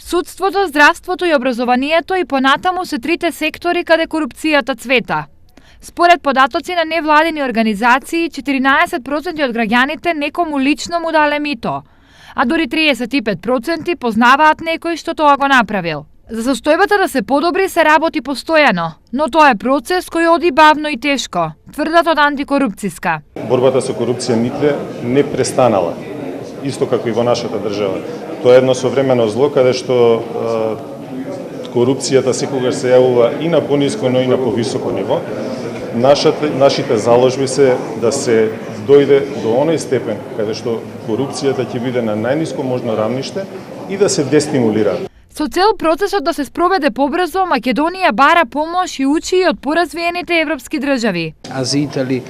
Судството, здравството и образованието и понатаму се трите сектори каде корупцијата цвета. Според податоци на невладини организации, 14% од граѓаните некому лично му дале мито, а дури 35% познаваат некој што тоа го направил. За состојбата да се подобри се работи постојано, но тоа е процес кој оди бавно и тешко, тврдат од антикорупцијска. Борбата со корупција нигде не престанала, исто како и во нашата држава. Тоа е едно современо зло каде што корупцијата секогаш се јавува и на пониско, но и на повисоко ниво. Нашите заложби се да се дојде до оној степен каде што корупцијата ќе биде на најниско можно рамниште и да се дестимулира. Со цел процесот да се спроведе побрзо, Македонија бара помош и учи и од поразвиените европски држави. As Italy,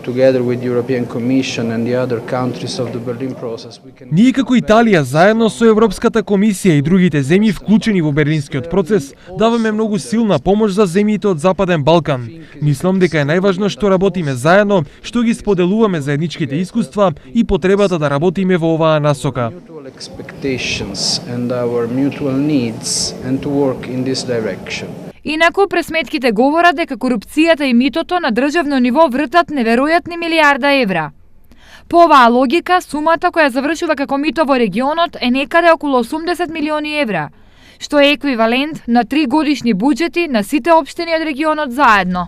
together with the European Commission and the other countries of the Berlin process, Ние како Италија заедно со Европската комисија и другите земји вклучени во Берлинскиот процес даваме многу силна помош за земјите од Западен Балкан. Мислам дека е најважно што работиме заедно, што ги споделуваме заедничките искуства и потребата да работиме во оваа насока. expectations and our mutual needs and to work in this direction. Инаку, пресметките говорат дека корупцијата и митото на државно ниво вртат неверојатни милиарда евра. По оваа логика, сумата која завршува како мито во регионот е некаде околу 80 милиони евра, што е еквивалент на 3 годишни буџети на сите општини од регионот заедно.